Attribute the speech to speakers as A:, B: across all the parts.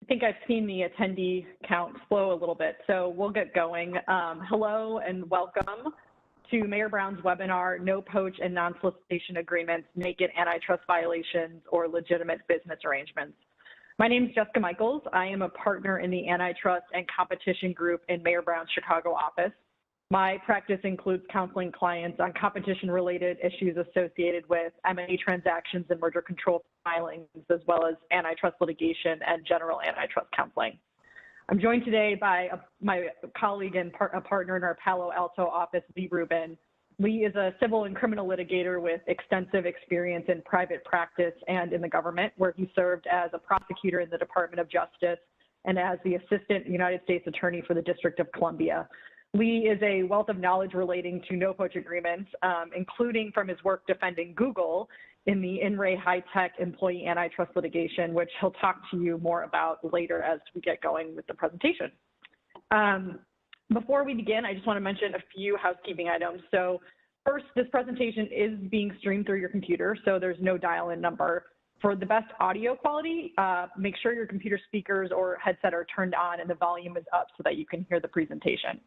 A: I think I've seen the attendee count slow a little bit, so we'll get going. Hello and welcome to Mayor Brown's webinar, No-Poach and Non-Solicitation Agreements, Naked Antitrust Violations or Legitimate Business Arrangements. My name is Jessica Michaels. I am a partner in the Antitrust and Competition Group in Mayor Brown's Chicago office. My practice includes counseling clients on competition-related issues associated with M&A transactions and merger control filings, as well as antitrust litigation and general antitrust counseling. I'm joined today by my colleague and a partner in our Palo Alto office, Lee Rubin. Lee is a civil and criminal litigator with extensive experience in private practice and in the government, where he served as a prosecutor in the Department of Justice and as the Assistant United States Attorney for the District of Columbia. Lee is a wealth of knowledge relating to no-poach agreements, including from his work defending Google in the In Re high-tech employee antitrust litigation, which he'll talk to you more about later as we get going with the presentation. Before we begin, I just want to mention a few housekeeping items. So first, this presentation is being streamed through your computer, so there's no dial-in number. For the best audio quality, make sure your computer speakers or headset are turned on and the volume is up so that you can hear the presentation.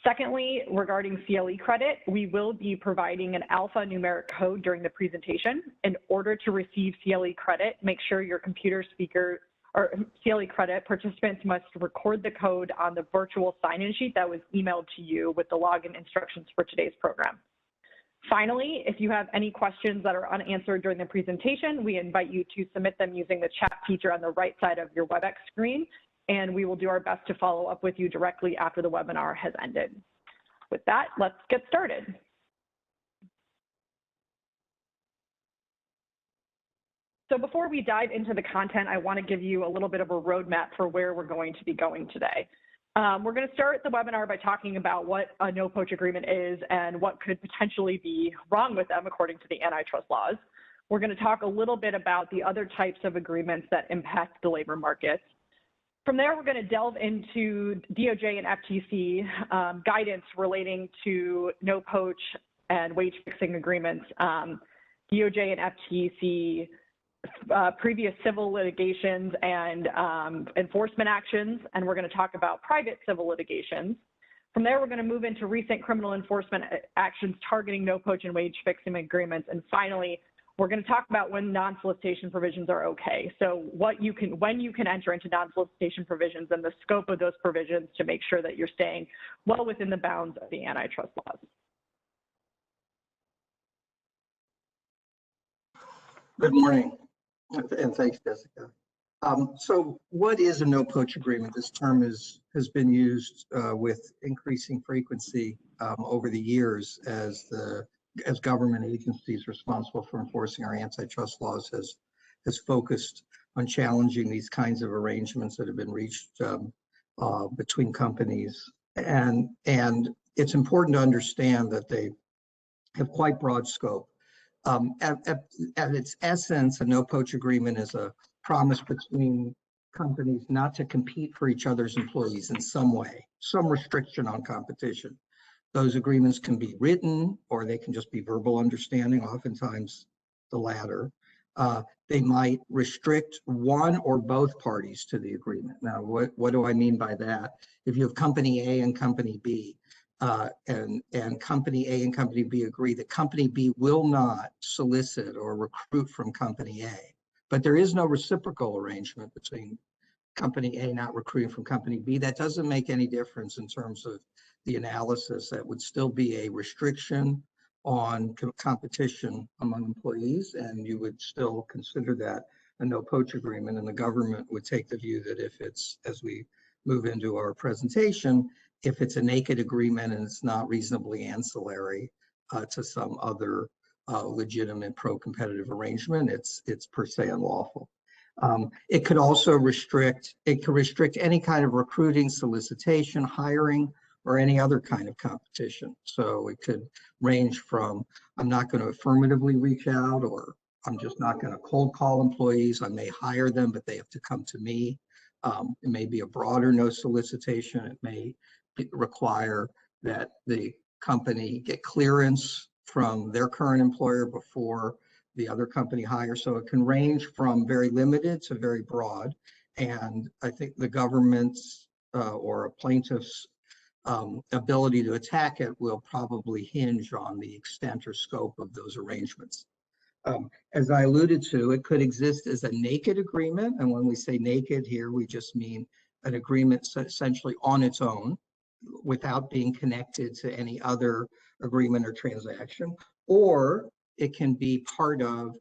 A: Secondly, regarding CLE credit, we will be providing an alphanumeric code during the presentation. In order to receive CLE credit, make sure your computer speaker or CLE credit participants must record the code on the virtual sign-in sheet that was emailed to you with the login instructions for today's program. Finally, if you have any questions that are unanswered during the presentation, we invite you to submit them using the chat feature on the right side of your WebEx screen, and we will do our best to follow up with you directly after the webinar has ended. With that, let's get started. So before we dive into the content, I want to give you a little bit of a roadmap for where we're going to be going today. We're going to start the webinar by talking about what a no-poach agreement is and what could potentially be wrong with them according to the antitrust laws. We're going to talk a little bit about the other types of agreements that impact the labor markets. From there, we're going to delve into DOJ and FTC guidance relating to no-poach and wage fixing agreements, DOJ and FTC previous civil litigations and enforcement actions, and we're going to talk about private civil litigations. From there, we're going to move into recent criminal enforcement actions targeting no-poach and wage fixing agreements, and finally, we're going to talk about when non-solicitation provisions are okay. So when you can enter into non-solicitation provisions and the scope of those provisions to make sure that you're staying well within the bounds of the antitrust laws.
B: Good morning, and thanks, Jessica. So what is a no-poach agreement? This term has been used with increasing frequency over the years as government agencies responsible for enforcing our antitrust laws has focused on challenging these kinds of arrangements that have been reached between companies. And it's important to understand that they have quite broad scope. At its essence, a no-poach agreement is a promise between companies not to compete for each other's employees in some way, some restriction on competition. Those agreements can be written or they can just be verbal understanding, oftentimes the latter. They might restrict one or both parties to the agreement. Now, what do I mean by that? If you have company A and company B, and company A and company B agree that company B will not solicit or recruit from company A, but there is no reciprocal arrangement between company A not recruiting from company B, that doesn't make any difference in terms of the analysis. That would still be a restriction on competition among employees, and you would still consider that a no-poach agreement, and the government would take the view that if it's, as we move into our presentation, if it's a naked agreement and it's not reasonably ancillary to some other legitimate pro-competitive arrangement, it's per se unlawful. It could also restrict any kind of recruiting, solicitation, hiring, or any other kind of competition. So it could range from, I'm not going to affirmatively reach out, or I'm just not going to cold call employees. I may hire them, but they have to come to me. It may be a broader no solicitation. It may require that the company get clearance from their current employer before the other company hires. So it can range from very limited to very broad. And I think the government's or a plaintiff's ability to attack it will probably hinge on the extent or scope of those arrangements. As I alluded to, it could exist as a naked agreement. And when we say naked here, we just mean an agreement essentially on its own without being connected to any other agreement or transaction. Or it can be part of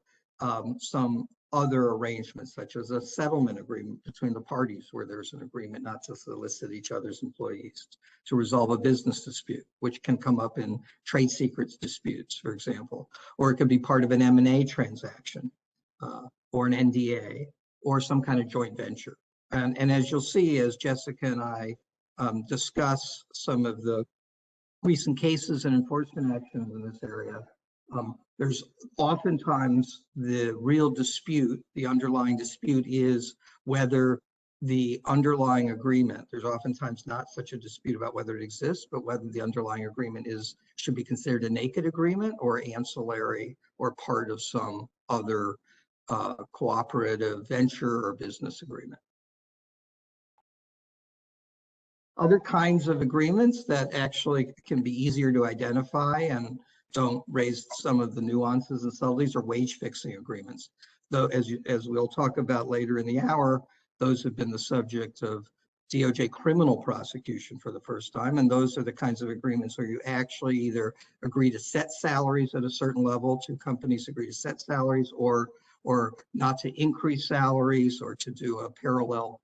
B: some other arrangements, such as a settlement agreement between the parties where there's an agreement not to solicit each other's employees, to resolve a business dispute, which can come up in trade secrets disputes, for example, or it could be part of an M&A transaction or an NDA or some kind of joint venture. And as you'll see, as Jessica and I discuss some of the recent cases and enforcement actions in this area, there's oftentimes the real dispute, the underlying dispute is whether the underlying agreement, there's oftentimes not such a dispute about whether it exists, but whether the underlying agreement should be considered a naked agreement or ancillary or part of some other cooperative venture or business agreement. Other kinds of agreements that actually can be easier to identify and don't raise some of the nuances and subtleties are wage fixing agreements. Though, as we'll talk about later in the hour, those have been the subject of DOJ criminal prosecution for the first time. And those are the kinds of agreements where you actually either agree to set salaries at a certain level, two companies agree to set salaries, or not to increase salaries, or to do a parallel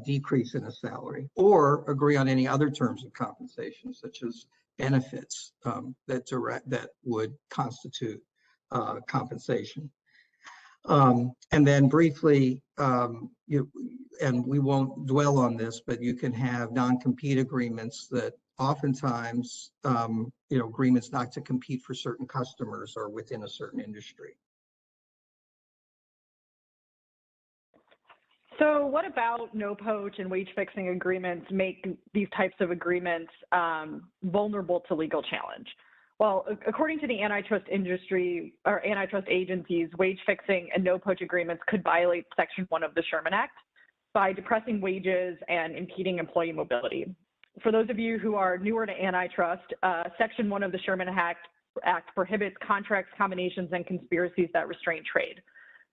B: decrease in a salary, or agree on any other terms of compensation, such as benefits that would constitute compensation. And then briefly, and we won't dwell on this, but you can have non-compete agreements that oftentimes, agreements not to compete for certain customers or within a certain industry.
A: So what about no-poach and wage fixing agreements make these types of agreements vulnerable to legal challenge? Well, according to the antitrust industry or antitrust agencies, wage fixing and no-poach agreements could violate Section 1 of the Sherman Act by depressing wages and impeding employee mobility. For those of you who are newer to antitrust, Section 1 of the Sherman Act prohibits contracts, combinations, and conspiracies that restrain trade.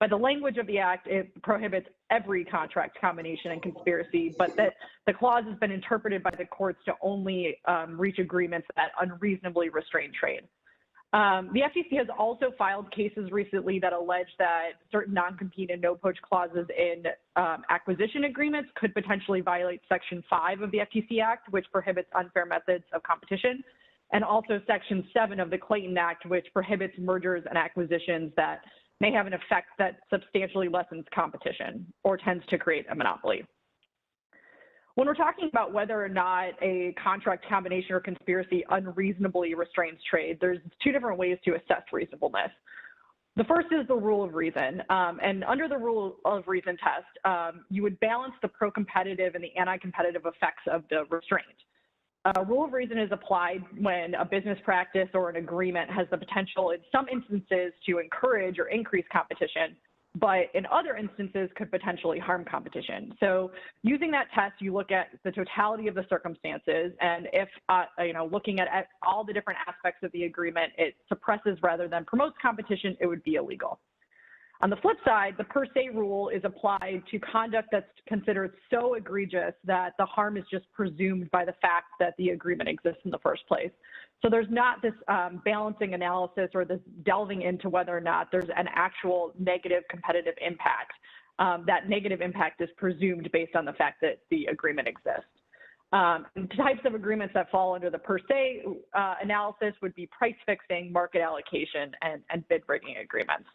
A: By the language of the Act, it prohibits every contract, combination, and conspiracy, but that the clause has been interpreted by the courts to only reach agreements that unreasonably restrain trade. The FTC has also filed cases recently that allege that certain non-compete and no-poach clauses in acquisition agreements could potentially violate Section 5 of the FTC Act, which prohibits unfair methods of competition, and also Section 7 of the Clayton Act, which prohibits mergers and acquisitions that may have an effect that substantially lessens competition or tends to create a monopoly. When we're talking about whether or not a contract, combination, or conspiracy unreasonably restrains trade, there's two different ways to assess reasonableness. The first is the rule of reason. And under the rule of reason test, you would balance the pro-competitive and the anti-competitive effects of the restraint. Rule of reason is applied when a business practice or an agreement has the potential in some instances to encourage or increase competition, but in other instances could potentially harm competition. So using that test, you look at the totality of the circumstances, and if, looking at all the different aspects of the agreement, it suppresses rather than promotes competition, it would be illegal. On the flip side, the per se rule is applied to conduct that's considered so egregious that the harm is just presumed by the fact that the agreement exists in the first place. So there's not this balancing analysis or this delving into whether or not there's an actual negative competitive impact. That negative impact is presumed based on the fact that the agreement exists. Types of agreements that fall under the per se analysis would be price fixing, market allocation, and bid rigging agreements.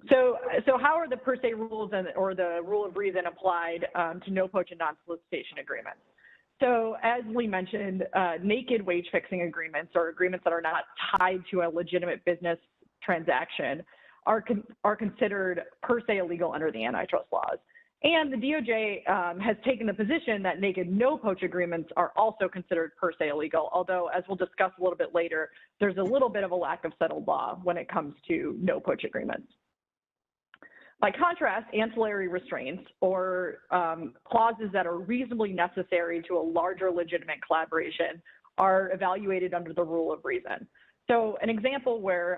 A: So how are the per se rules or the rule of reason applied to no-poach and non-solicitation agreements? So as Lee mentioned, naked wage fixing agreements or agreements that are not tied to a legitimate business transaction are considered per se illegal under the antitrust laws. And the DOJ has taken the position that naked no-poach agreements are also considered per se illegal, although as we'll discuss a little bit later, there's a little bit of a lack of settled law when it comes to no-poach agreements. By contrast, ancillary restraints or clauses that are reasonably necessary to a larger legitimate collaboration are evaluated under the rule of reason. So an example where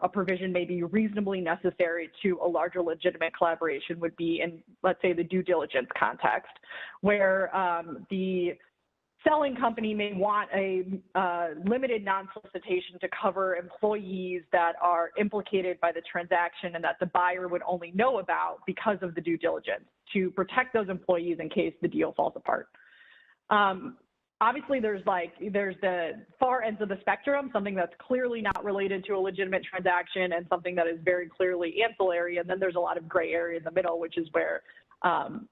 A: a provision may be reasonably necessary to a larger legitimate collaboration would be in, let's say, the due diligence context, where the selling company may want a limited non-solicitation to cover employees that are implicated by the transaction and that the buyer would only know about because of the due diligence to protect those employees in case the deal falls apart. Obviously, there's the far ends of the spectrum, something that's clearly not related to a legitimate transaction and something that is very clearly ancillary. And then there's a lot of gray area in the middle, which is where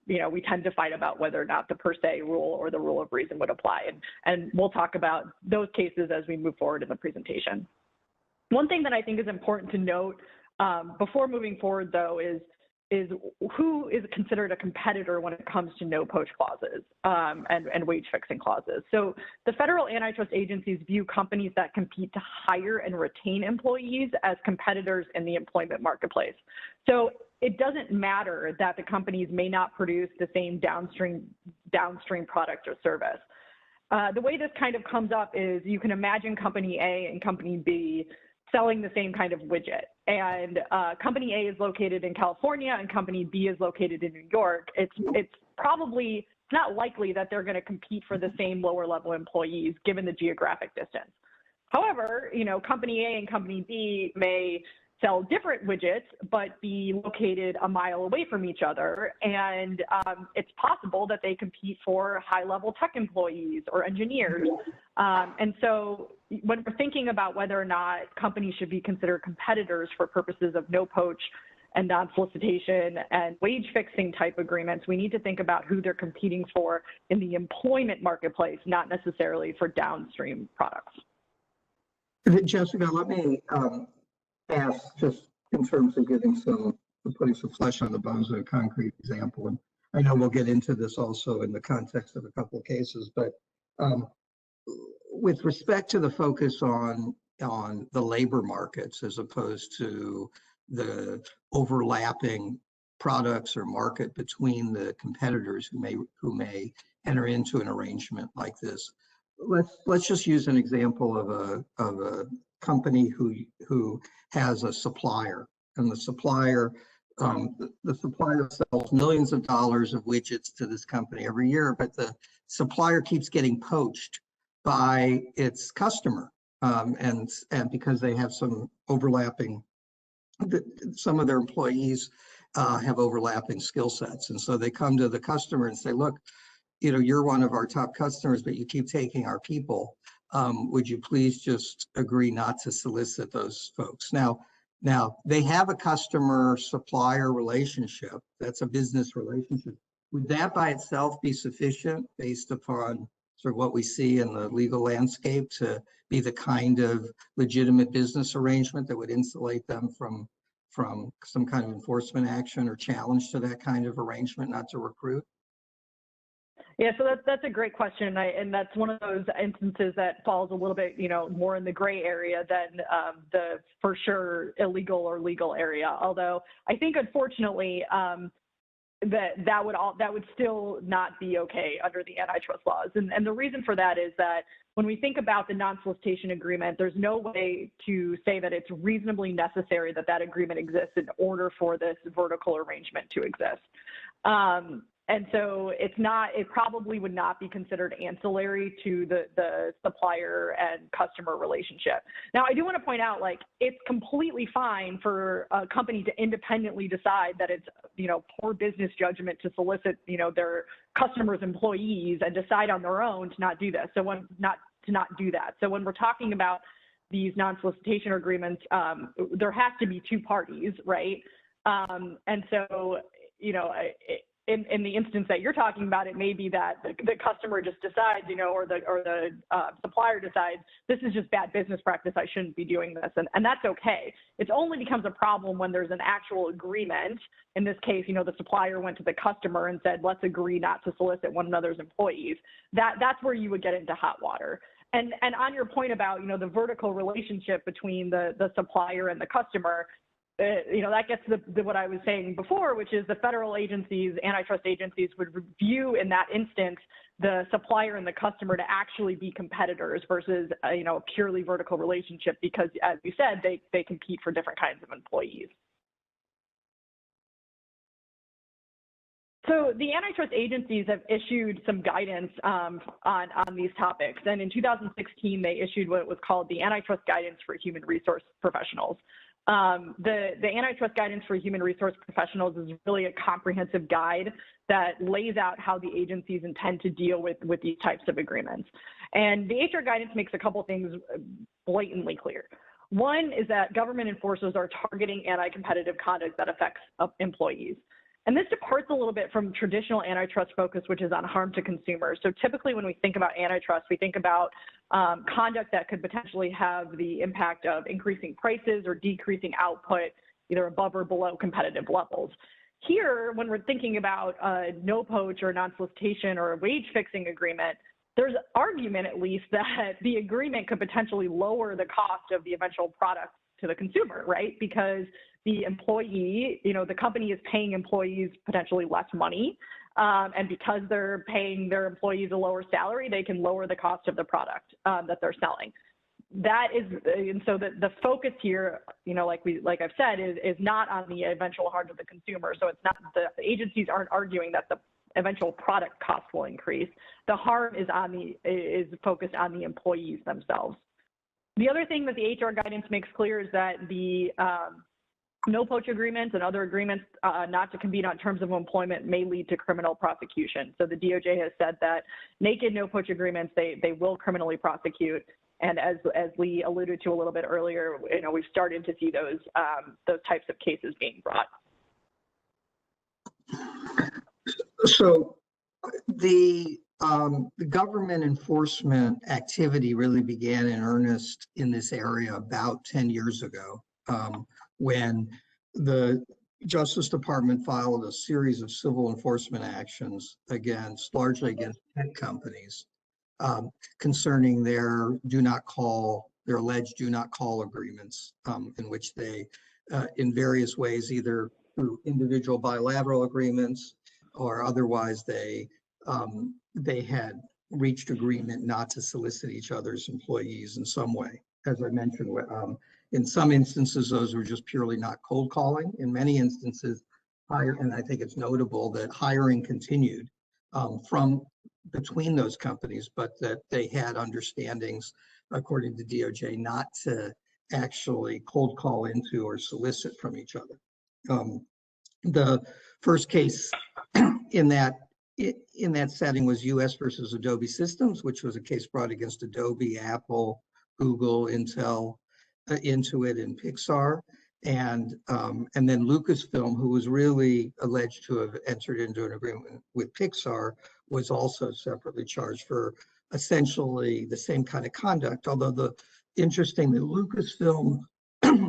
A: we tend to fight about whether or not the per se rule or the rule of reason would apply. And we'll talk about those cases as we move forward in the presentation. One thing that I think is important to note before moving forward, though, is who is considered a competitor when it comes to no-poach clauses and wage fixing clauses. So the federal antitrust agencies view companies that compete to hire and retain employees as competitors in the employment marketplace. So it doesn't matter that the companies may not produce the same downstream product or service. The way this kind of comes up is you can imagine company A and company B selling the same kind of widget. And company A is located in California and company B is located in New York. It's probably not likely that they're going to compete for the same lower level employees given the geographic distance. However, company A and company B may sell different widgets, but be located a mile away from each other. And it's possible that they compete for high-level tech employees or engineers. And so when we're thinking about whether or not companies should be considered competitors for purposes of no-poach and non-solicitation and wage-fixing type agreements, we need to think about who they're competing for in the employment marketplace, not necessarily for downstream products.
B: Jessica, let me ask, just in terms of putting some flesh on the bones of a concrete example, and I know we'll get into this also in the context of a couple of cases, but with respect to the focus on the labor markets as opposed to the overlapping products or market between the competitors who may enter into an arrangement like this, let's just use an example of a company who has a supplier, and the supplier sells millions of dollars of widgets to this company every year, but the supplier keeps getting poached by its customer, and because they have some overlapping, some of their employees have overlapping skill sets, and so they come to the customer and say, look, you're one of our top customers, but you keep taking our people. Would you please just agree not to solicit those folks? Now they have a customer-supplier relationship. That's a business relationship. Would that by itself be sufficient based upon sort of what we see in the legal landscape to be the kind of legitimate business arrangement that would insulate them from some kind of enforcement action or challenge to that kind of arrangement not to recruit?
A: Yeah, so that's a great question, and that's one of those instances that falls a little bit, more in the gray area than the for sure illegal or legal area. Although I think, unfortunately, that would still not be okay under the antitrust laws, and the reason for that is that when we think about the non-solicitation agreement, there's no way to say that it's reasonably necessary that agreement exists in order for this vertical arrangement to exist. And so it probably would not be considered ancillary to the supplier and customer relationship. Now, I do want to point out, it's completely fine for a company to independently decide that it's, poor business judgment to solicit, their customers' employees and decide on their own to not do this. So not do that. So when we're talking about these non-solicitation agreements, there has to be two parties, right? And so, in the instance that you're talking about, it may be that the customer just decides, or the supplier decides, this is just bad business practice, I shouldn't be doing this, and that's okay. It only becomes a problem when there's an actual agreement. In this case, the supplier went to the customer and said, let's agree not to solicit one another's employees. That's where you would get into hot water. And on your point about, the vertical relationship between the supplier and the customer, that gets to what I was saying before, which is the federal agencies, antitrust agencies would review in that instance the supplier and the customer to actually be competitors versus, a purely vertical relationship because, as you said, they compete for different kinds of employees. So the antitrust agencies have issued some guidance on these topics. And in 2016, they issued what was called the Antitrust Guidance for Human Resource Professionals. The Antitrust Guidance for Human Resource Professionals is really a comprehensive guide that lays out how the agencies intend to deal with these types of agreements. And the HR guidance makes a couple things blatantly clear. One is that government enforcers are targeting anti-competitive conduct that affects employees. And this departs a little bit from traditional antitrust focus, which is on harm to consumers. So typically when we think about antitrust, we think about conduct that could potentially have the impact of increasing prices or decreasing output, either above or below competitive levels. Here, when we're thinking about a no-poach or non-solicitation or a wage fixing agreement, there's argument at least that the agreement could potentially lower the cost of the eventual product to the consumer, right? Because the employee, the company is paying employees potentially less money. And because they're paying their employees a lower salary, they can lower the cost of the product that they're selling. That is, and so the focus here, like I've said, is not on the eventual harm to the consumer. So it's not, the agencies aren't arguing that the eventual product cost will increase. The harm is focused on the employees themselves. The other thing that the HR guidance makes clear is that the no-poach agreements and other agreements not to compete on terms of employment may lead to criminal prosecution. So the DOJ has said that naked no-poach agreements, they will criminally prosecute. And as Lee alluded to a little bit earlier, we've started to see those types of cases being brought.
B: So the government enforcement activity really began in earnest in this area about 10 years ago, when the Justice Department filed a series of civil enforcement actions largely against tech companies, concerning their alleged do not call agreements, in which they, in various ways, either through individual bilateral agreements or otherwise they had reached agreement not to solicit each other's employees in some way. As I mentioned, in some instances, those were just purely not cold calling. In many instances, and I think it's notable that hiring continued from between those companies, but that they had understandings, according to DOJ, not to actually cold call into or solicit from each other. The first case in that setting was U.S. versus Adobe Systems, which was a case brought against Adobe, Apple, Google, Intel, Intuit, and Pixar. And then Lucasfilm, who was really alleged to have entered into an agreement with Pixar, was also separately charged for essentially the same kind of conduct. Although the Lucasfilm,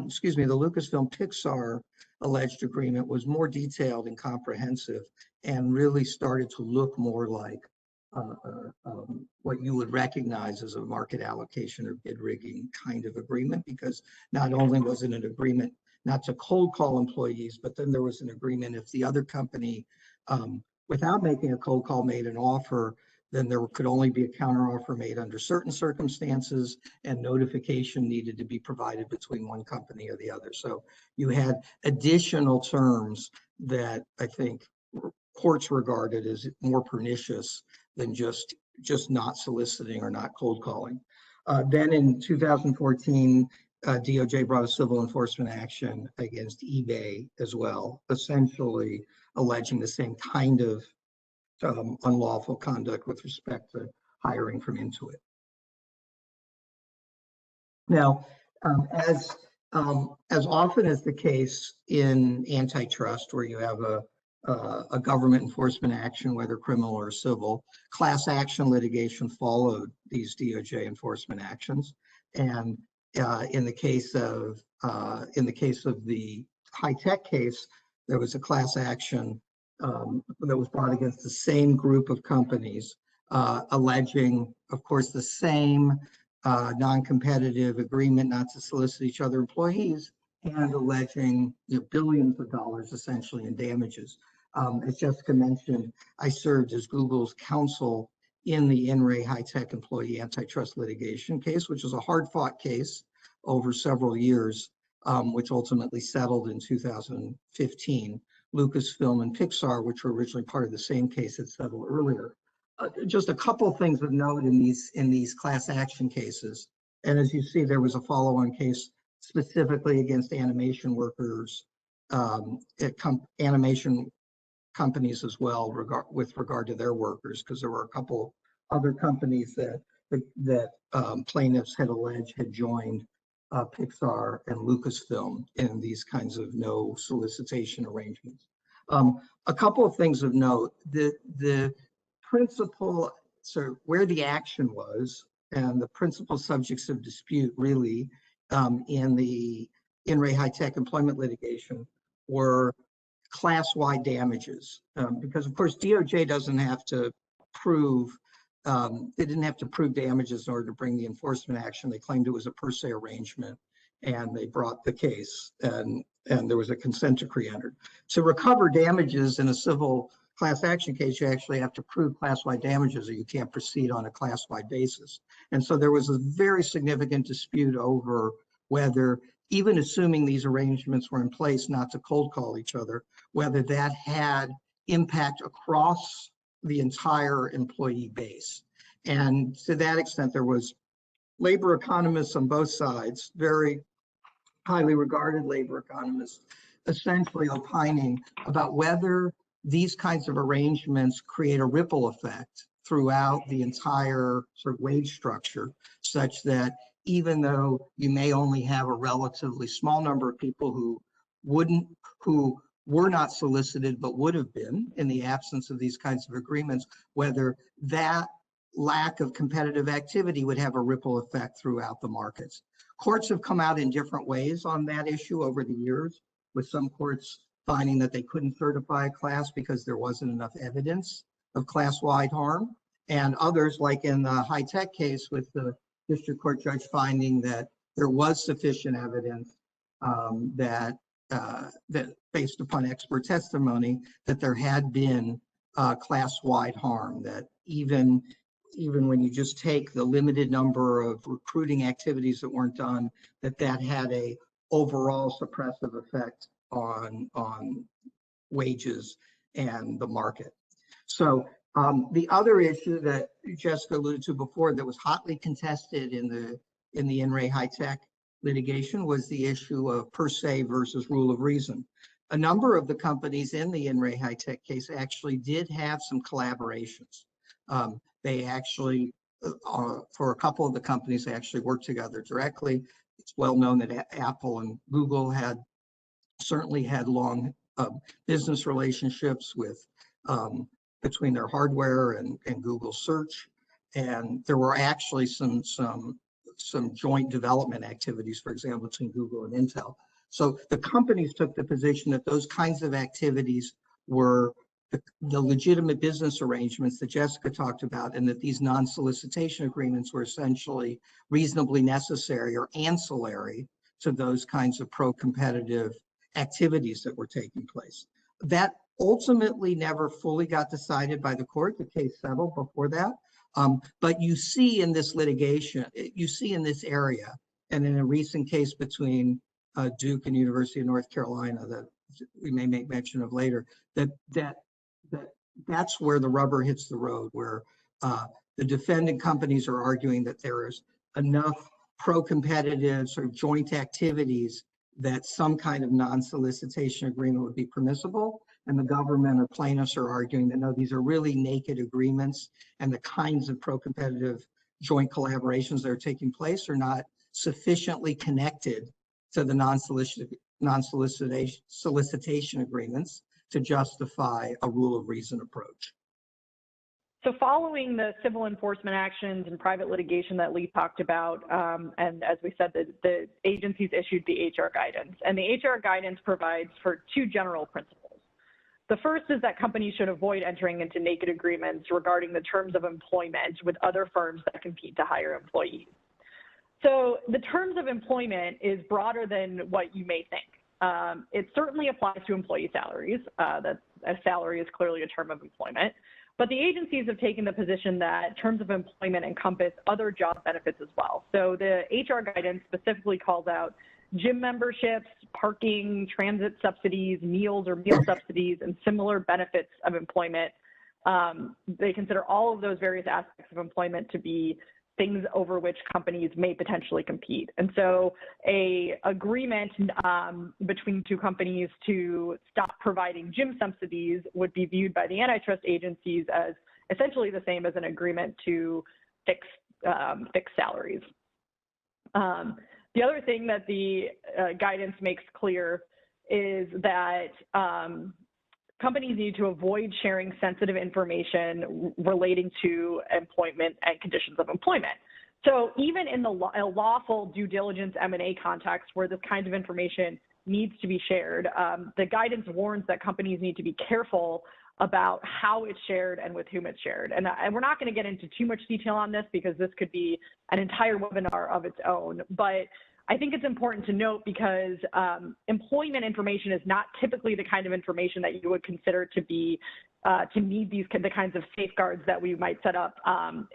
B: excuse me, the Lucasfilm Pixar alleged agreement was more detailed and comprehensive and really started to look more like what you would recognize as a market allocation or bid rigging kind of agreement, because not only was it an agreement not to cold call employees, but then there was an agreement if the other company, without making a cold call, made an offer, then there could only be a counteroffer made under certain circumstances, and notification needed to be provided between one company or the other. So you had additional terms that I think courts regarded as more pernicious than just not soliciting or not cold calling. Then in 2014, DOJ brought a civil enforcement action against eBay as well, essentially alleging the same kind of unlawful conduct with respect to hiring from Intuit. Now, as often is the case in antitrust, where you have a government enforcement action, whether criminal or civil, class action litigation followed these DOJ enforcement actions. And in the case of the high-tech case, there was a class action that was brought against the same group of companies, alleging, of course, the same non-competitive agreement not to solicit each other employees, and alleging billions of dollars essentially in damages. As Jessica mentioned, I served as Google's counsel in the In-Ray High-Tech employee antitrust litigation case, which was a hard-fought case over several years, which ultimately settled in 2015. Lucasfilm and Pixar, which were originally part of the same case, had settled earlier. Just a couple of things of note in these class action cases. And as you see, there was a follow-on case specifically against animation workers, animation companies as well, with regard to their workers, because there were a couple other companies that plaintiffs had alleged had joined Pixar and Lucasfilm in these kinds of no solicitation arrangements. A couple of things of note: the principal, so where the action was, and the principal subjects of dispute really in the In-Ray High-Tech employment litigation were class-wide damages, because of course DOJ doesn't have to prove, they didn't have to prove damages in order to bring the enforcement action. They claimed it was a per se arrangement, and they brought the case, and there was a consent decree entered. To recover damages in a civil class action case, you actually have to prove class-wide damages, or you can't proceed on a class-wide basis. And so there was a very significant dispute over whether, even assuming these arrangements were in place not to cold call each other, whether that had impact across the entire employee base. And to that extent, there was labor economists on both sides, very highly regarded labor economists, essentially opining about whether these kinds of arrangements create a ripple effect throughout the entire sort of wage structure, such that even though you may only have a relatively small number of people who were not solicited but would have been in the absence of these kinds of agreements, whether that lack of competitive activity would have a ripple effect throughout the markets. Courts have come out in different ways on that issue over the years, with some courts finding that they couldn't certify a class because there wasn't enough evidence of class-wide harm, and others, like in the high-tech case, with the district court judge finding that there was sufficient evidence that based upon expert testimony, that there had been class-wide harm, that even when you just take the limited number of recruiting activities that weren't done, that had a overall suppressive effect on wages and the market. So the other issue that Jessica alluded to before that was hotly contested in the In-Ray High-Tech litigation was the issue of per se versus rule of reason. A number of the companies in the In-Ray High-Tech case actually did have some collaborations. They actually, for a couple of the companies, they actually worked together directly. It's well known that Apple and Google certainly had long business relationships with between their hardware and Google search, and there were actually some joint development activities, for example, between Google and Intel. So the companies took the position that those kinds of activities were the legitimate business arrangements that Jessica talked about, and that these non-solicitation agreements were essentially reasonably necessary or ancillary to those kinds of pro-competitive activities that were taking place. That ultimately never fully got decided by the court. The case settled before that. But you see in this litigation, you see in this area, and in a recent case between Duke and University of North Carolina that we may make mention of later, that's where the rubber hits the road, where the defendant companies are arguing that there is enough pro-competitive sort of joint activities that some kind of non-solicitation agreement would be permissible. And the government or plaintiffs are arguing that no, these are really naked agreements, and the kinds of pro-competitive joint collaborations that are taking place are not sufficiently connected to the non-solicitation agreements to justify a rule of reason approach.
A: So following the civil enforcement actions and private litigation that Lee talked about, and as we said, the agencies issued the HR guidance. And the HR guidance provides for two general principles. The first is that companies should avoid entering into naked agreements regarding the terms of employment with other firms that compete to hire employees. So the terms of employment is broader than what you may think. It certainly applies to employee salaries. That a salary is clearly a term of employment. But the agencies have taken the position that terms of employment encompass other job benefits as well. So the HR guidance specifically calls out gym memberships, parking, transit subsidies, meals or meal subsidies, and similar benefits of employment. They consider all of those various aspects of employment to be things over which companies may potentially compete. And so a agreement between two companies to stop providing gym subsidies would be viewed by the antitrust agencies as essentially the same as an agreement to fix salaries. The other thing that the guidance makes clear is that companies need to avoid sharing sensitive information relating to employment and conditions of employment. So even in the lawful due diligence M&A context where this kind of information needs to be shared, the guidance warns that companies need to be careful about how it's shared and with whom it's shared. And we're not going to get into too much detail on this because this could be an entire webinar of its own. But I think it's important to note because employment information is not typically the kind of information that you would consider to be to need the kinds of safeguards that we might set up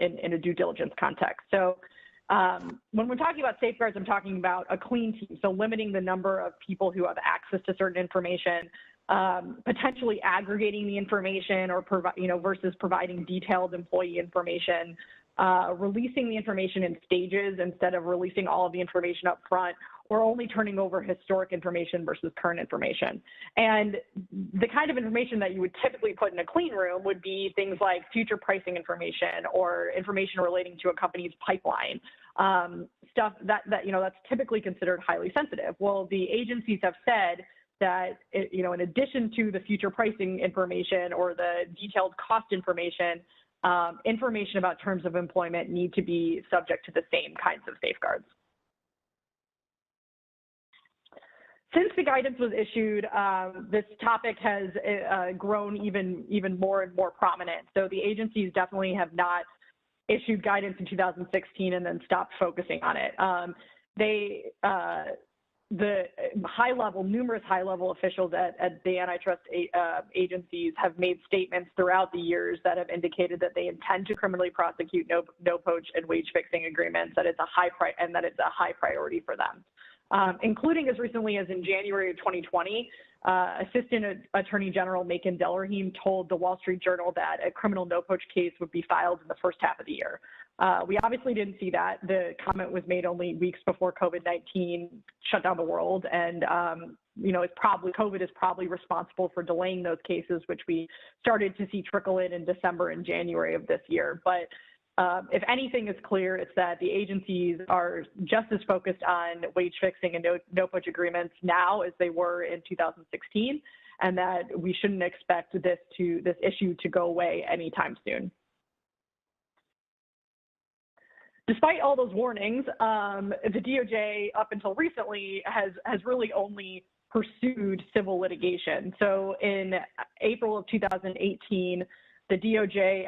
A: in a due diligence context. So when we're talking about safeguards, I'm talking about a clean team. So limiting the number of people who have access to certain information, potentially aggregating the information or versus providing detailed employee information. Releasing the information in stages instead of releasing all of the information up front, or only turning over historic information versus current information. And the kind of information that you would typically put in a clean room would be things like future pricing information or information relating to a company's pipeline, stuff that's typically considered highly sensitive. Well, the agencies have said that, in addition to the future pricing information or the detailed cost information, information about terms of employment need to be subject to the same kinds of safeguards. Since the guidance was issued, this topic has grown even more and more prominent. So the agencies definitely have not issued guidance in 2016 and then stopped focusing on it. The numerous high-level officials at the antitrust agencies have made statements throughout the years that have indicated that they intend to criminally prosecute no-poach and wage-fixing agreements, that it's a high priority for them. Including as recently as in January of 2020, Assistant Attorney General Macon Delrahim told the Wall Street Journal that a criminal no-poach case would be filed in the first half of the year. We obviously didn't see that. The comment was made only weeks before COVID-19 shut down the world, and COVID is probably responsible for delaying those cases, which we started to see trickle in December and January of this year. But if anything is clear, it's that the agencies are just as focused on wage fixing and no-poach agreements now as they were in 2016, and that we shouldn't expect this issue to go away anytime soon. Despite all those warnings, the DOJ up until recently has really only pursued civil litigation. So in April of 2018, the DOJ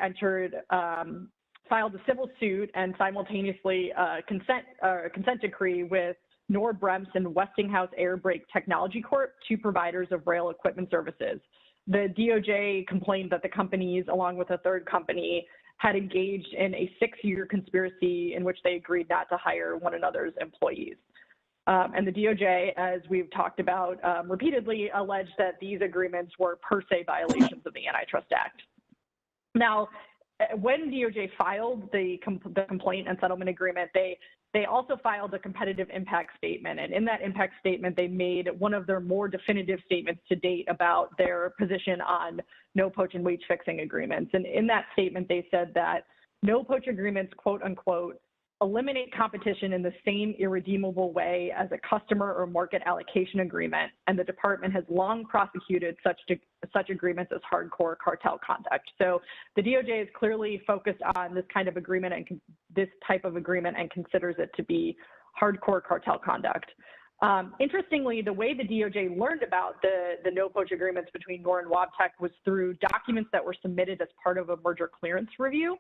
A: filed a civil suit and simultaneously a consent decree with Nord-Brems and Westinghouse Air Brake Technology Corp., two providers of rail equipment services. The DOJ complained that the companies, along with a third company, had engaged in a 6-year conspiracy in which they agreed not to hire one another's employees. And the DOJ, as we've talked about repeatedly, alleged that these agreements were per se violations of the Antitrust Act. Now, when DOJ filed the complaint and settlement agreement, they also filed a competitive impact statement. And in that impact statement, they made one of their more definitive statements to date about their position on no-poach and wage-fixing agreements. And in that statement, they said that no-poach agreements, quote unquote, eliminate competition in the same irredeemable way as a customer or market allocation agreement, and the department has long prosecuted such agreements as hardcore cartel conduct. So the DOJ is clearly focused on this kind of agreement and this type of agreement and considers it to be hardcore cartel conduct. Interestingly, the way the DOJ learned about the no-poach agreements between NOR and Wabtec was through documents that were submitted as part of a merger clearance review.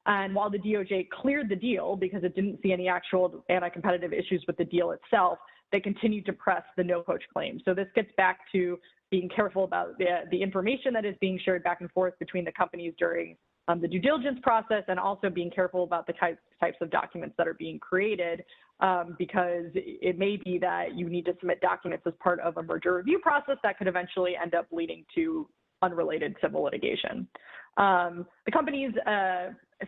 A: And while the DOJ cleared the deal because it didn't see any actual anti-competitive issues with the deal itself, they continued to press the no-poach claim. So this gets back to being careful about the information that is being shared back and forth between the companies during the due diligence process, and also being careful about the types of documents that are being created, because it may be that you need to submit documents as part of a merger review process that could eventually end up leading to unrelated civil litigation. The companies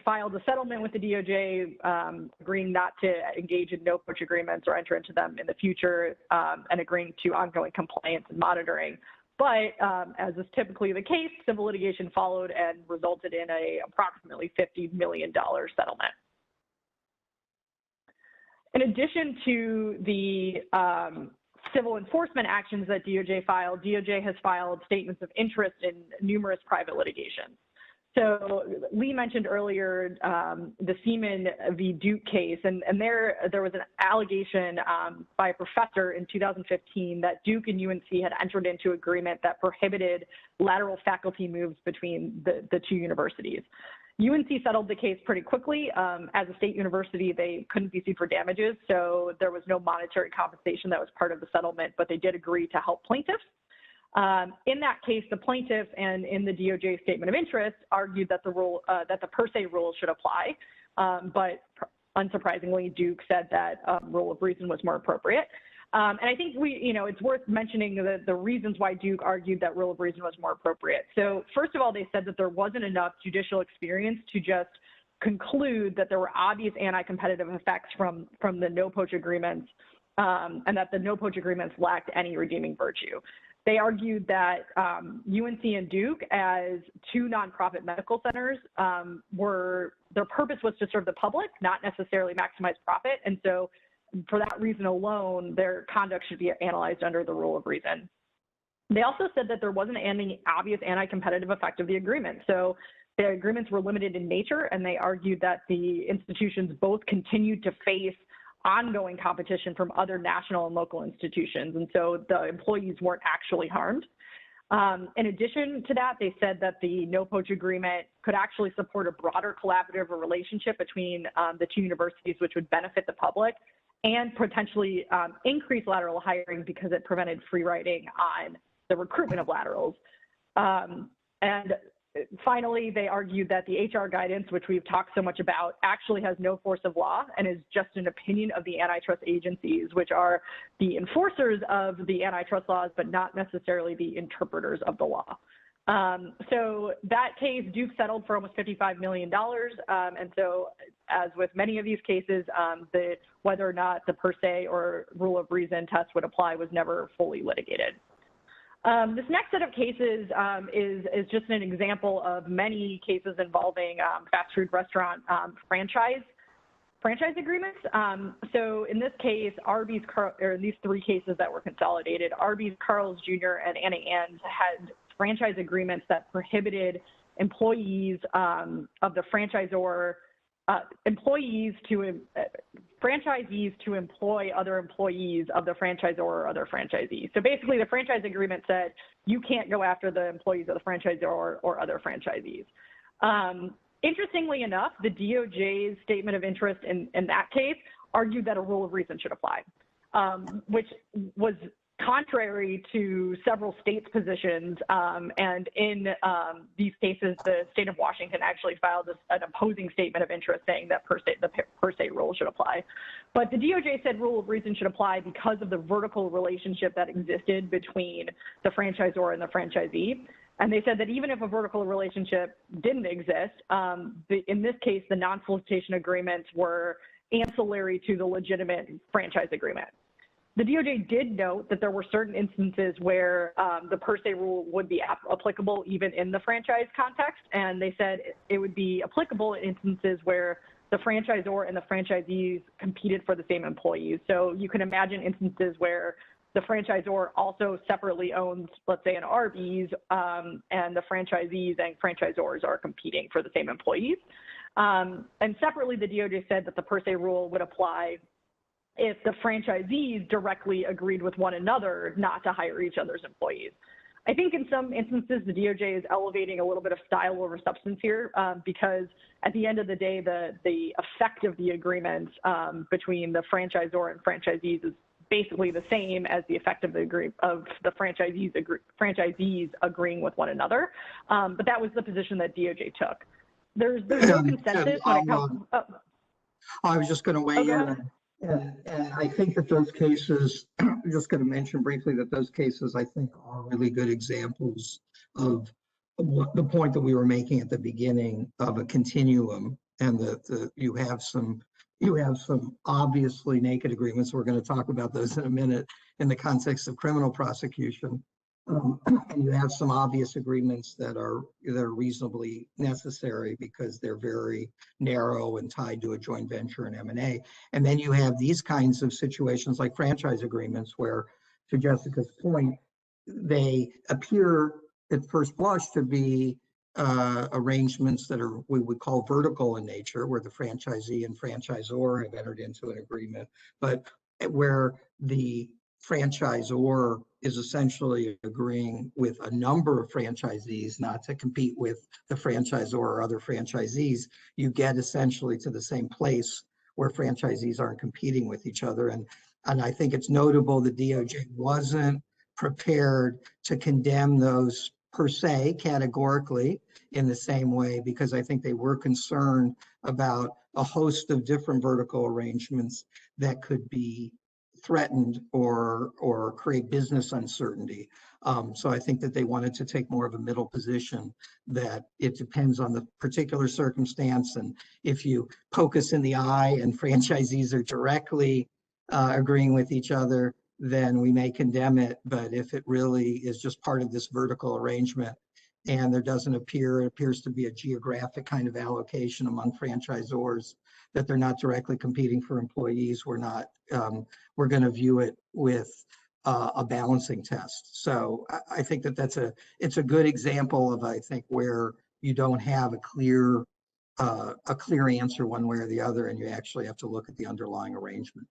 A: filed a settlement with the DOJ, agreeing not to engage in no-poach agreements or enter into them in the future, and agreeing to ongoing compliance and monitoring. But as is typically the case, civil litigation followed and resulted in a approximately $50 million settlement. In addition to the civil enforcement actions that DOJ filed, DOJ has filed statements of interest in numerous private litigations. So Lee mentioned earlier the Seaman v. Duke case, and there was an allegation by a professor in 2015 that Duke and UNC had entered into an agreement that prohibited lateral faculty moves between the two universities. UNC settled the case pretty quickly. As a state university, they couldn't be sued for damages, so there was no monetary compensation that was part of the settlement, but they did agree to help plaintiffs. In that case, the plaintiffs and in the DOJ statement of interest argued that the per se rule should apply, but unsurprisingly, Duke said that rule of reason was more appropriate. And I think it's worth mentioning the reasons why Duke argued that rule of reason was more appropriate. So first of all, they said that there wasn't enough judicial experience to just conclude that there were obvious anti-competitive effects from the no-poach agreements, and that the no-poach agreements lacked any redeeming virtue. They argued that UNC and Duke, as two nonprofit medical centers, their purpose was to serve the public, not necessarily maximize profit. And so for that reason alone, their conduct should be analyzed under the rule of reason. They also said that there wasn't any obvious anti-competitive effect of the agreement. So the agreements were limited in nature, and they argued that the institutions both continued to face ongoing competition from other national and local institutions. And so the employees weren't actually harmed. In addition to that, they said that the no-poach agreement could actually support a broader collaborative relationship between the two universities, which would benefit the public and potentially increase lateral hiring because it prevented free riding on the recruitment of laterals. And finally, they argued that the HR guidance, which we've talked so much about, actually has no force of law and is just an opinion of the antitrust agencies, which are the enforcers of the antitrust laws, but not necessarily the interpreters of the law. So that case, Duke settled for almost $55 million. And so as with many of these cases, whether or not the per se or rule of reason test would apply was never fully litigated. This next set of cases is just an example of many cases involving fast food restaurant franchise agreements. So in this case, these three cases that were consolidated, Arby's, Carl's Jr., and Anna Ann's had franchise agreements that prohibited employees of the franchisor, franchisees to employ other employees of the franchisor or other franchisees. So basically, the franchise agreement said you can't go after the employees of the franchisor or other franchisees. Interestingly enough, the DOJ's statement of interest in that case argued that a rule of reason should apply, which was contrary to several states' positions. And in these cases, the state of Washington actually filed an opposing statement of interest saying that the per se rule should apply. But the DOJ said rule of reason should apply because of the vertical relationship that existed between the franchisor and the franchisee. And they said that even if a vertical relationship didn't exist, in this case, the non-solicitation agreements were ancillary to the legitimate franchise agreement. The DOJ did note that there were certain instances where the per se rule would be applicable even in the franchise context, and they said it would be applicable in instances where the franchisor and the franchisees competed for the same employees. So you can imagine instances where the franchisor also separately owns, let's say, an Arby's, and the franchisees and franchisors are competing for the same employees. And separately, the DOJ said that the per se rule would apply if the franchisees directly agreed with one another not to hire each other's employees. I think in some instances, the DOJ is elevating a little bit of style over substance here because at the end of the day, the effect of the agreement between the franchisor and franchisees is basically the same as the effect of the franchisees agreeing with one another. But that was the position that DOJ took. There's no consensus when it comes.
B: I was just going to weigh in. And I think that those cases, I'm just going to mention briefly that those cases, I think, are really good examples of the point that we were making at the beginning of a continuum, and that you have some obviously naked agreements. We're going to talk about those in a minute in the context of criminal prosecution. And you have some obvious agreements that are reasonably necessary because they're very narrow and tied to a joint venture and M&A. And then you have these kinds of situations like franchise agreements where, to Jessica's point, they appear at first blush to be arrangements that are we would call vertical in nature, where the franchisee and franchisor have entered into an agreement, but where the franchisor is essentially agreeing with a number of franchisees not to compete with the franchisor or other franchisees, you get essentially to the same place where franchisees aren't competing with each other. And I think it's notable the DOJ wasn't prepared to condemn those per se categorically in the same way, because I think they were concerned about a host of different vertical arrangements that could be threatened or create business uncertainty. So I think that they wanted to take more of a middle position, that it depends on the particular circumstance. And if you poke us in the eye and franchisees are directly agreeing with each other, then we may condemn it. But if it really is just part of this vertical arrangement and there doesn't appear, it appears to be a geographic kind of allocation among franchisors, that they're not directly competing for employees, we're going to view it with a balancing test. So I think that it's a good example of, I think, where you don't have a clear answer one way or the other, and you actually have to look at the underlying arrangement.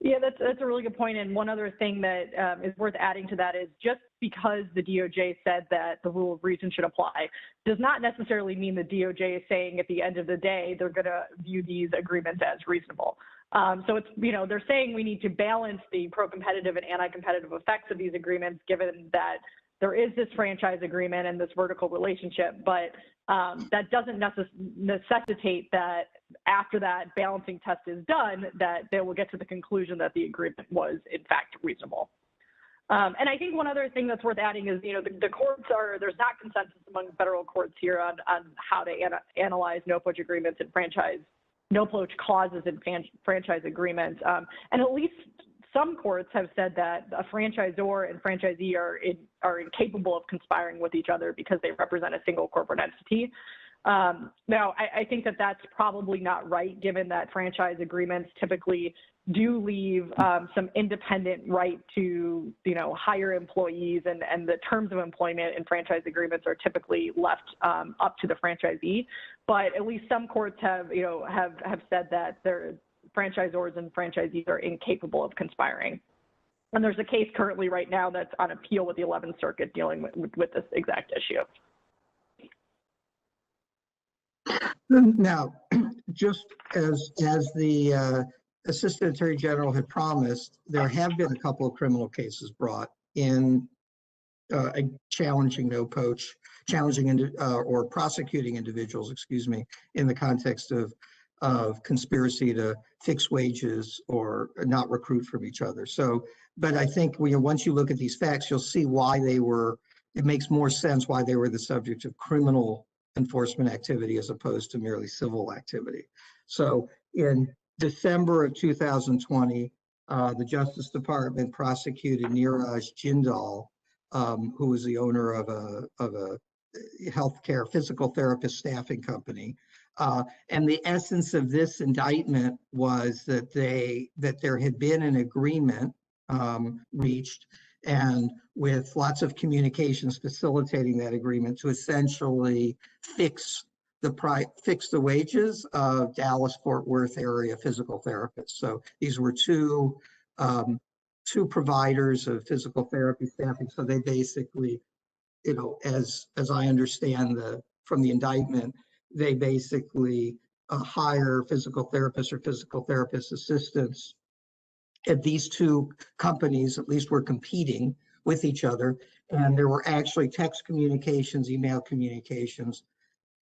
A: Yeah, that's a really good point. And one other thing that is worth adding to that is just because the DOJ said that the rule of reason should apply does not necessarily mean the DOJ is saying at the end of the day they're going to view these agreements as reasonable. So it's, they're saying we need to balance the pro-competitive and anti-competitive effects of these agreements, given that there is this franchise agreement and this vertical relationship, but that doesn't necessitate that after that balancing test is done, that they will get to the conclusion that the agreement was in fact reasonable. And I think one other thing that's worth adding is, the courts there's not consensus among federal courts here on how to analyze no-poach agreements and no-poach clauses in franchise agreements. And at least some courts have said that a franchisor and franchisee are incapable of conspiring with each other because they represent a single corporate entity. Now, I think that that's probably not right, given that franchise agreements typically do leave some independent right to, hire employees, and the terms of employment in franchise agreements are typically left up to the franchisee. But at least some courts have said that their franchisors and franchisees are incapable of conspiring. And there's a case currently right now that's on appeal with the 11th Circuit dealing with this exact issue.
B: Now, just as the Assistant Attorney General had promised, there have been a couple of criminal cases brought in challenging no-poach, or prosecuting individuals, in the context of conspiracy to fix wages or not recruit from each other. So, but I think once you look at these facts, you'll see why it makes more sense why they were the subject of criminal enforcement activity as opposed to merely civil activity. So in December of 2020, the Justice Department prosecuted Neeraj Jindal, who was the owner of a healthcare physical therapist staffing company. And the essence of this indictment was that there had been an agreement reached, and with lots of communications facilitating that agreement, to essentially fix the wages of Dallas-Fort Worth area physical therapists. So these were two two providers of physical therapy staffing. So they basically, as I understand from the indictment, they basically hire physical therapists or physical therapist assistants. And these two companies, at least, were competing with each other. And there were actually text communications, email communications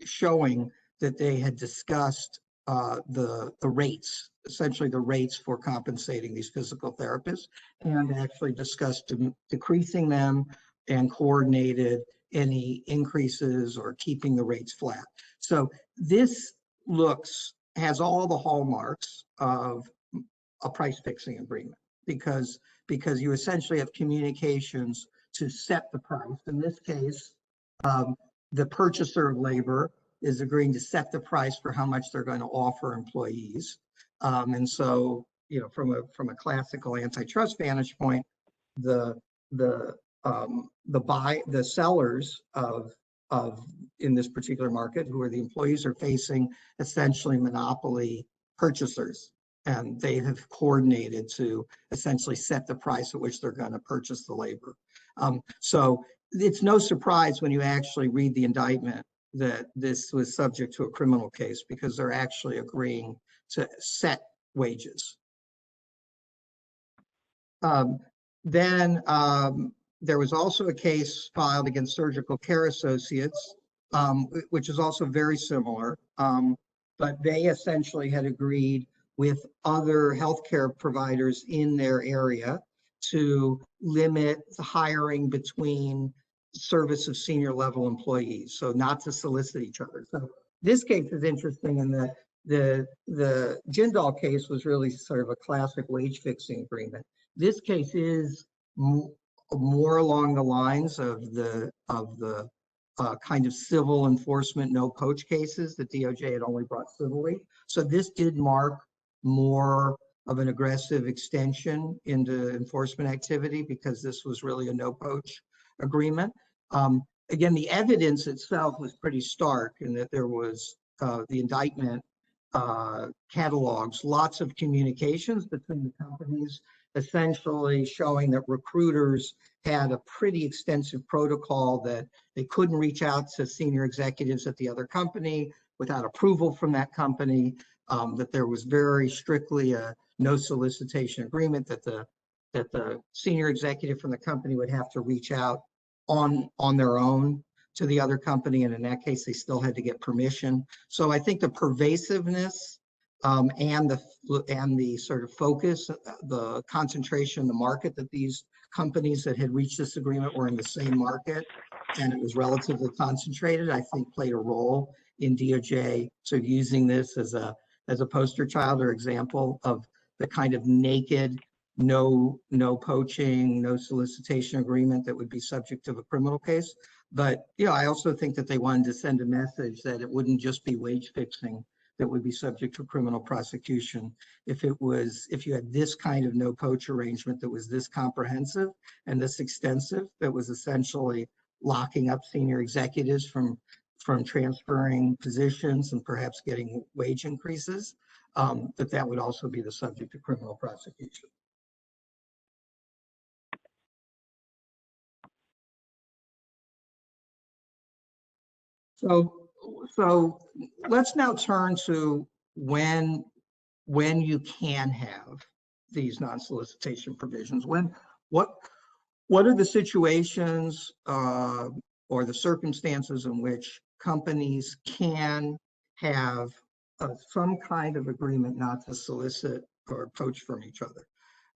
B: showing that they had discussed the rates, essentially the rates for compensating these physical therapists, and actually discussed decreasing them and coordinated any increases or keeping the rates flat. So this has all the hallmarks of a price fixing agreement because you essentially have communications to set the price. In this case, the purchaser of labor is agreeing to set the price for how much they're going to offer employees. And so, from a classical antitrust vantage point, the sellers of in this particular market, who are the employees, are facing essentially monopoly purchasers, and they have coordinated to essentially set the price at which they're going to purchase the labor. So it's no surprise when you actually read the indictment that this was subject to a criminal case, because they're actually agreeing to set wages. Then there was also a case filed against Surgical Care Associates, which is also very similar, but they essentially had agreed with other healthcare providers in their area to limit the hiring between service of senior level employees, so not to solicit each other. So this case is interesting in that the Jindal case was really sort of a classic wage fixing agreement. This case is more along the lines of the kind of civil enforcement no-poach cases that DOJ had only brought civilly. So this did mark more of an aggressive extension into enforcement activity, because this was really a no-poach agreement. Again, the evidence itself was pretty stark in that there was the indictment catalogs lots of communications between the companies, essentially showing that recruiters had a pretty extensive protocol that they couldn't reach out to senior executives at the other company without approval from that company, that there was very strictly a no solicitation agreement, that the senior executive from the company would have to reach out on their own to the other company, and in that case they still had to get permission. So I think the pervasiveness and the sort of focus, the concentration, the market, that these companies that had reached this agreement were in the same market and it was relatively concentrated, I think played a role in DOJ sort of using this as a poster child or example of the kind of naked no poaching, no solicitation agreement that would be subject to a criminal case. But I also think that they wanted to send a message that it wouldn't just be wage fixing that would be subject to criminal prosecution if you had this kind of no poach arrangement that was this comprehensive and this extensive, that was essentially locking up senior executives from transferring positions and perhaps getting wage increases, that would also be the subject of criminal prosecution. So let's now turn to when you can have these non-solicitation provisions. What are the situations or the circumstances in which companies can have some kind of agreement not to solicit or poach from each other?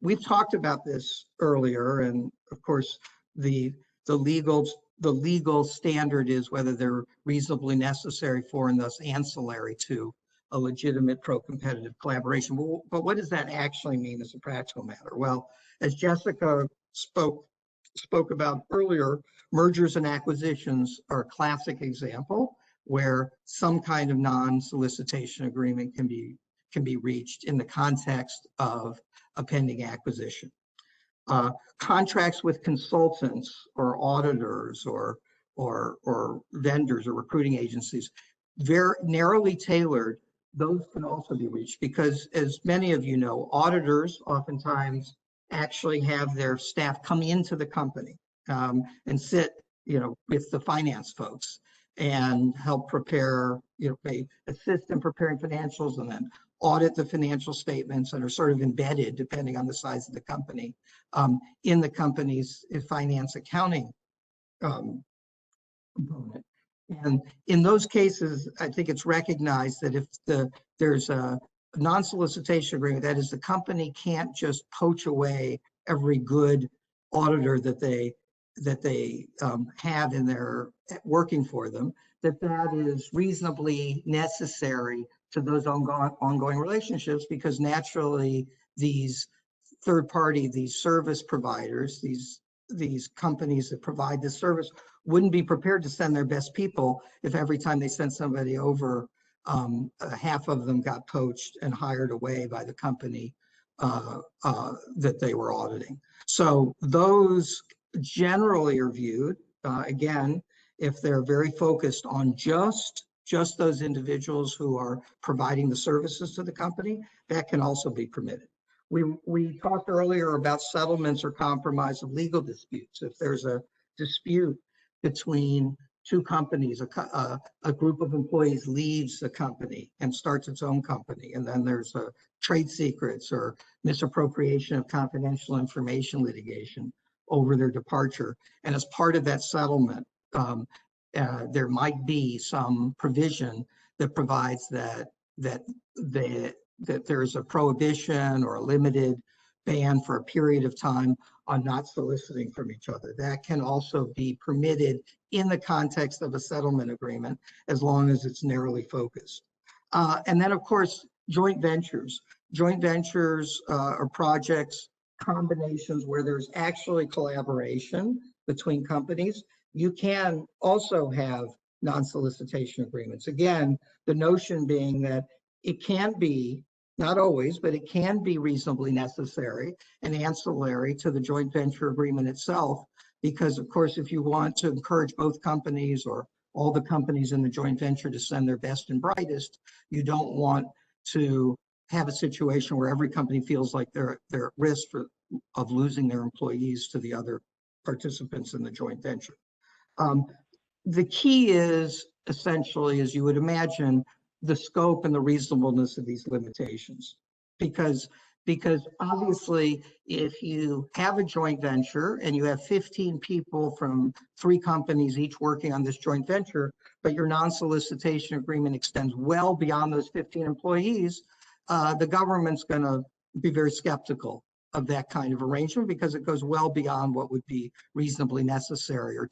B: We've talked about this earlier, and of course the legal standard is whether they're reasonably necessary for and thus ancillary to a legitimate pro-competitive collaboration. But what does that actually mean as a practical matter? Well, as Jessica spoke about earlier, mergers and acquisitions are a classic example where some kind of non-solicitation agreement can be reached in the context of a pending acquisition. Contracts with consultants or auditors or vendors or recruiting agencies, very narrowly tailored, those can also be reached, because as many of you know, auditors oftentimes actually have their staff come into the company and sit, with the finance folks and help prepare, they assist in preparing financials and then audit the financial statements and are sort of embedded, depending on the size of the company, in the company's finance accounting component. And in those cases, I think it's recognized that if there's a non-solicitation agreement, that is, the company can't just poach away every good auditor that they have in their working for them, that is reasonably necessary to those ongoing relationships, because naturally these these service providers, these companies that provide this service wouldn't be prepared to send their best people if every time they sent somebody over, half of them got poached and hired away by the company that they were auditing. So those generally are viewed, again, if they're very focused on just those individuals who are providing the services to the company, that can also be permitted. We talked earlier about settlements or compromise of legal disputes. If there's a dispute between two companies, a group of employees leaves the company and starts its own company, and then there's a trade secrets or misappropriation of confidential information litigation over their departure. And as part of that settlement, there might be some provision that provides that there's a prohibition or a limited ban for a period of time on not soliciting from each other. That can also be permitted in the context of a settlement agreement, as long as it's narrowly focused. And then, of course, joint ventures. Joint ventures are projects, combinations where there's actually collaboration between companies. You can also have non-solicitation agreements. Again, the notion being that it can be, not always, but it can be reasonably necessary and ancillary to the joint venture agreement itself, because of course, if you want to encourage both companies or all the companies in the joint venture to send their best and brightest, you don't want to have a situation where every company feels like they're at risk of losing their employees to the other participants in the joint venture. The key is essentially, as you would imagine, the scope and the reasonableness of these limitations, because obviously if you have a joint venture and you have 15 people from 3 companies each working on this joint venture, but your non-solicitation agreement extends well beyond those 15 employees, the government's going to be very skeptical of that kind of arrangement, because it goes well beyond what would be reasonably necessary or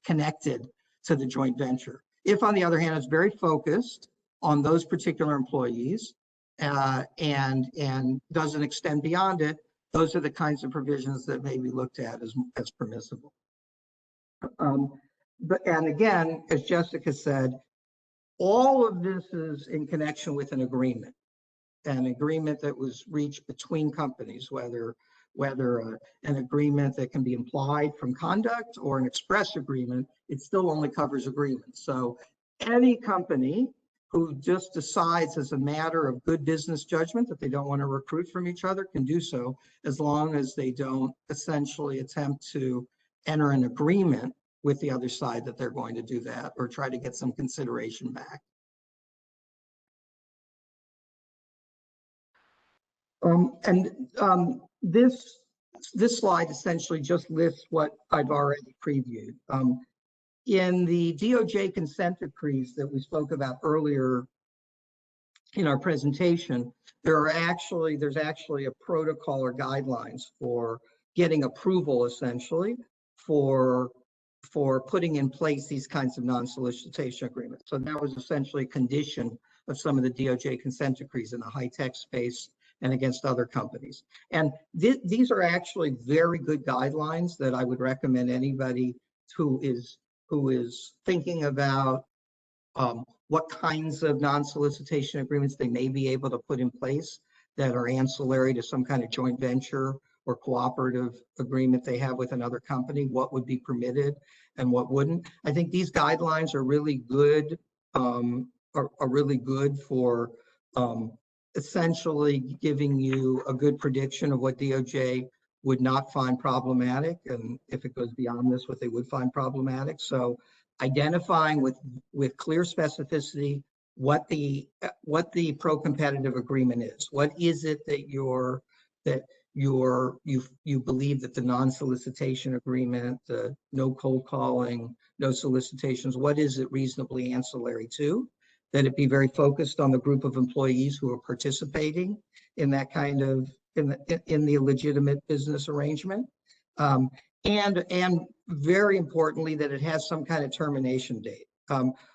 B: connected to the joint venture. If, on the other hand, it's very focused on those particular employees and doesn't extend beyond it, those are the kinds of provisions that may be looked at as permissible. And again, as Jessica said, all of this is in connection with an agreement that was reached between companies, whether an agreement that can be implied from conduct or an express agreement, it still only covers agreements. So any company who just decides as a matter of good business judgment that they don't want to recruit from each other can do so, as long as they don't essentially attempt to enter an agreement with the other side that they're going to do that or try to get some consideration back. This slide essentially just lists what I've already previewed. In the DOJ consent decrees that we spoke about earlier in our presentation, there's actually a protocol or guidelines for getting approval, essentially, for putting in place these kinds of non-solicitation agreements. So that was essentially a condition of some of the DOJ consent decrees in the high-tech space and against other companies. And these are actually very good guidelines that I would recommend anybody who is thinking about what kinds of non-solicitation agreements they may be able to put in place that are ancillary to some kind of joint venture or cooperative agreement they have with another company, what would be permitted and what wouldn't. I think these guidelines are really good, are really good for essentially giving you a good prediction of what DOJ would not find problematic, and if it goes beyond this, what they would find problematic. So identifying with clear specificity what the pro-competitive agreement is. What is it that you believe that the non-solicitation agreement, the no cold calling, no solicitations, what is it reasonably ancillary to? That it be very focused on the group of employees who are participating in that kind of in the legitimate business arrangement, and very importantly that it has some kind of termination date.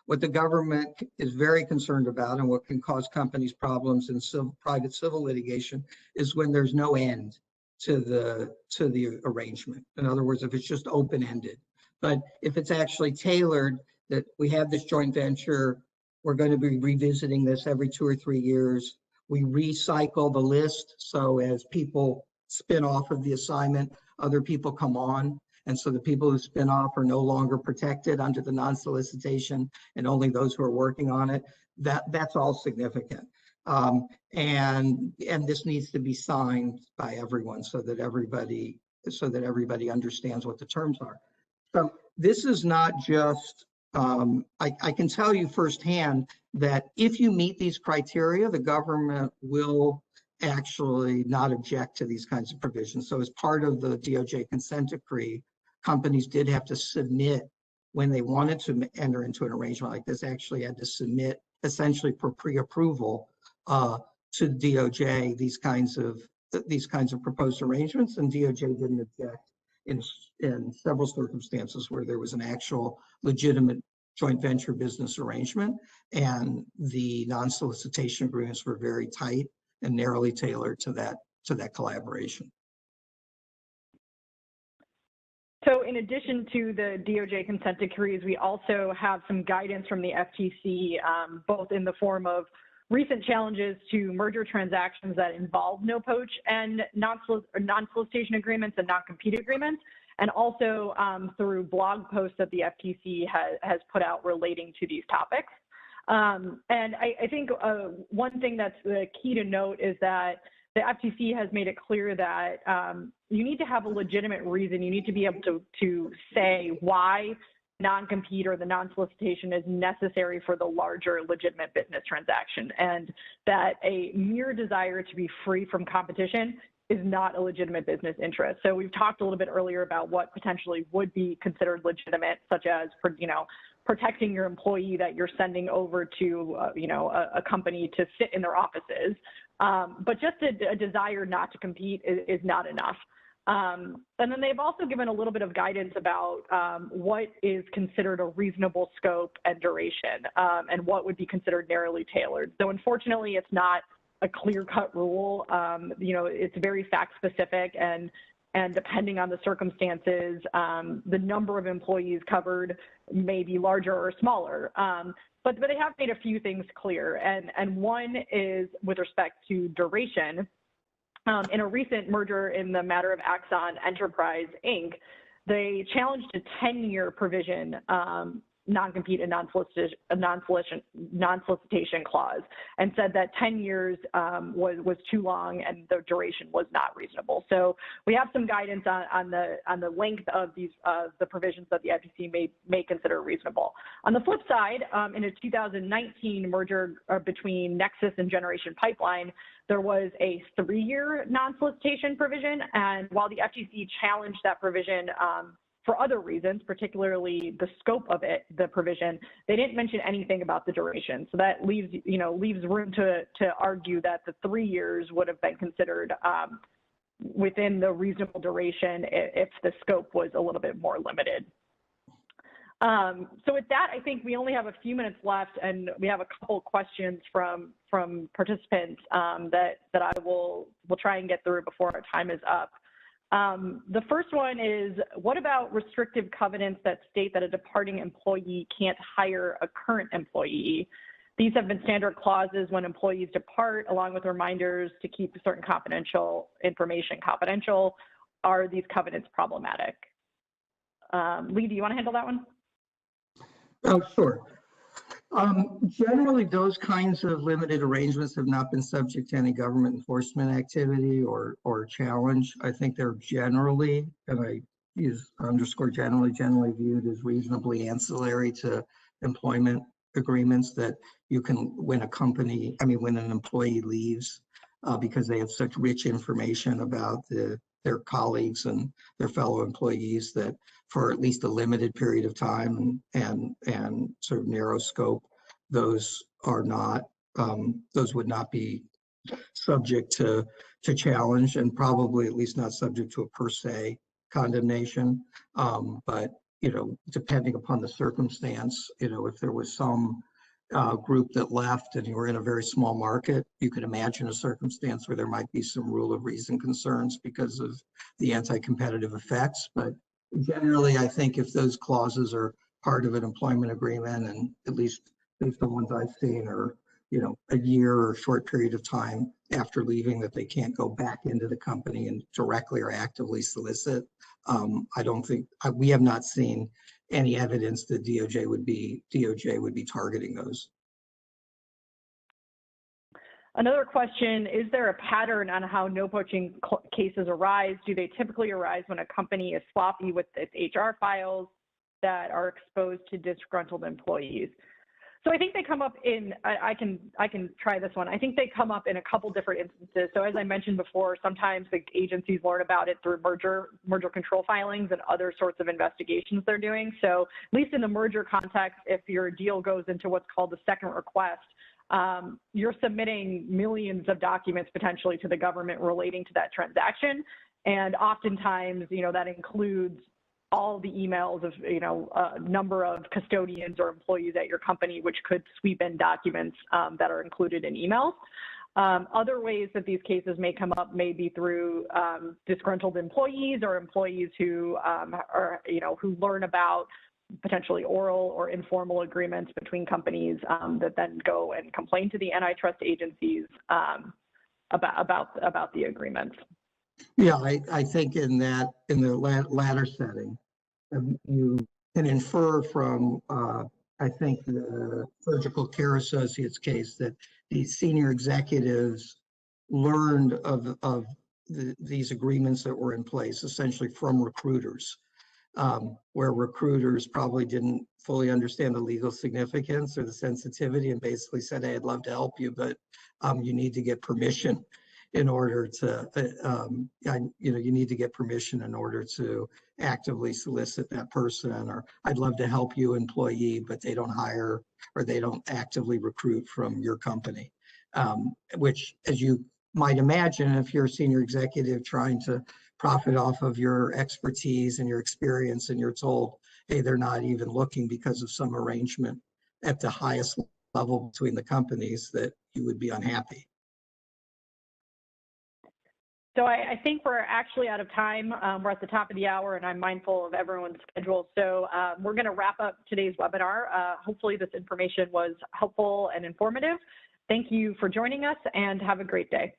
B: What the government is very concerned about, and what can cause companies problems in private civil litigation, is when there's no end to the arrangement. In other words, if it's just open-ended. But if it's actually tailored, that we have this joint venture, we're going to be revisiting this every 2 or 3 years. We recycle the list, so as people spin off of the assignment, other people come on. And so the people who spin off are no longer protected under the non-solicitation, and only those who are working on it. That's all significant. And this needs to be signed by everyone so that everybody understands what the terms are. So this is not just, I can tell you firsthand that if you meet these criteria, the government will actually not object to these kinds of provisions. So as part of the DOJ consent decree, companies did have to submit, when they wanted to enter into an arrangement like this, actually had to submit essentially for pre-approval to DOJ these kinds of proposed arrangements, and DOJ didn't object in several circumstances where there was an actual legitimate joint venture business arrangement, and the non-solicitation agreements were very tight and narrowly tailored to that collaboration.
A: So in addition to the DOJ consent decrees, we also have some guidance from the FTC, both in the form of recent challenges to merger transactions that involve no-poach and non-solicitation agreements and non-compete agreements, and also through blog posts that the FTC has put out relating to these topics. And I think one thing that's the key to note is that the FTC has made it clear that you need to have a legitimate reason. You need to be able to say why non-compete or the non-solicitation is necessary for the larger legitimate business transaction, and that a mere desire to be free from competition is not a legitimate business interest. So we've talked a little bit earlier about what potentially would be considered legitimate, such as, protecting your employee that you're sending over to, a company to sit in their offices. But just a desire not to compete is not enough. And then they've also given a little bit of guidance about what is considered a reasonable scope and duration, and what would be considered narrowly tailored. So unfortunately, it's not a clear-cut rule. It's very fact-specific, and depending on the circumstances, the number of employees covered may be larger or smaller. But they have made a few things clear, and one is with respect to duration. In a recent merger in the matter of Axon Enterprise, Inc., they challenged a 10-year provision, non-compete and non-solicitation clause, and said that 10 years was too long and the duration was not reasonable. So we have some guidance on the length of the provisions that the FTC may consider reasonable. On the flip side, in a 2019 merger between Nexus and Generation Pipeline, there was a 3-year non-solicitation provision, and while the FTC challenged that provision for other reasons, particularly the scope of the provision, they didn't mention anything about the duration. So that leaves room to argue that the 3 years would have been considered within the reasonable duration if the scope was a little bit more limited. So with that, I think we only have a few minutes left, and we have a couple questions from participants that I will try and get through before our time is up. The first one is, what about restrictive covenants that state that a departing employee can't hire a current employee? These have been standard clauses when employees depart, along with reminders to keep certain confidential information confidential. Are these covenants problematic? Lee, do you want to handle that one?
B: Oh, sure. Generally, those kinds of limited arrangements have not been subject to any government enforcement activity or challenge. I think they're generally, and I use underscore generally viewed as reasonably ancillary to employment agreements that you can, when an employee leaves, because they have such rich information about their colleagues and their fellow employees, that for at least a limited period of time and sort of narrow scope, those would not be subject to challenge, and probably at least not subject to a per se condemnation. But depending upon the circumstance, if there was some group that left and you were in a very small market, you could imagine a circumstance where there might be some rule of reason concerns because of the anti-competitive effects. But generally, I think if those clauses are part of an employment agreement, and at least based on ones I've seen, are a year or a short period of time after leaving, that they can't go back into the company and directly or actively solicit. I don't think we have not seen any evidence that DOJ would be targeting those.
A: Another question, is there a pattern on how no-poaching cases arise? Do they typically arise when a company is sloppy with its HR files that are exposed to disgruntled employees? So I think they come up in, I can try this one. I think they come up in a couple different instances. So as I mentioned before, sometimes the agencies learn about it through merger control filings and other sorts of investigations they're doing. So at least in the merger context, if your deal goes into what's called the second request, you're submitting millions of documents potentially to the government relating to that transaction. And oftentimes, that includes all the emails of, a number of custodians or employees at your company, which could sweep in documents that are included in emails. Other ways that these cases may come up may be through disgruntled employees or employees who who learn about potentially oral or informal agreements between companies that then go and complain to the antitrust agencies about the agreements.
B: Yeah, I think in the latter setting, you can infer from, I think, the Surgical Care Associates case that these senior executives learned of these agreements that were in place essentially from recruiters, where recruiters probably didn't fully understand the legal significance or the sensitivity and basically said, hey, I'd love to help you, but you need to get permission in order to, you need to get permission in order to actively solicit that person, or I'd love to help you, employee, but they don't hire or they don't actively recruit from your company, which, as you might imagine, if you're a senior executive trying to profit off of your expertise and your experience, and you're told, hey, they're not even looking because of some arrangement at the highest level between the companies, that you would be unhappy.
A: So I think we're actually out of time. We're at the top of the hour, and I'm mindful of everyone's schedule. So we're going to wrap up today's webinar. Hopefully this information was helpful and informative. Thank you for joining us, and have a great day.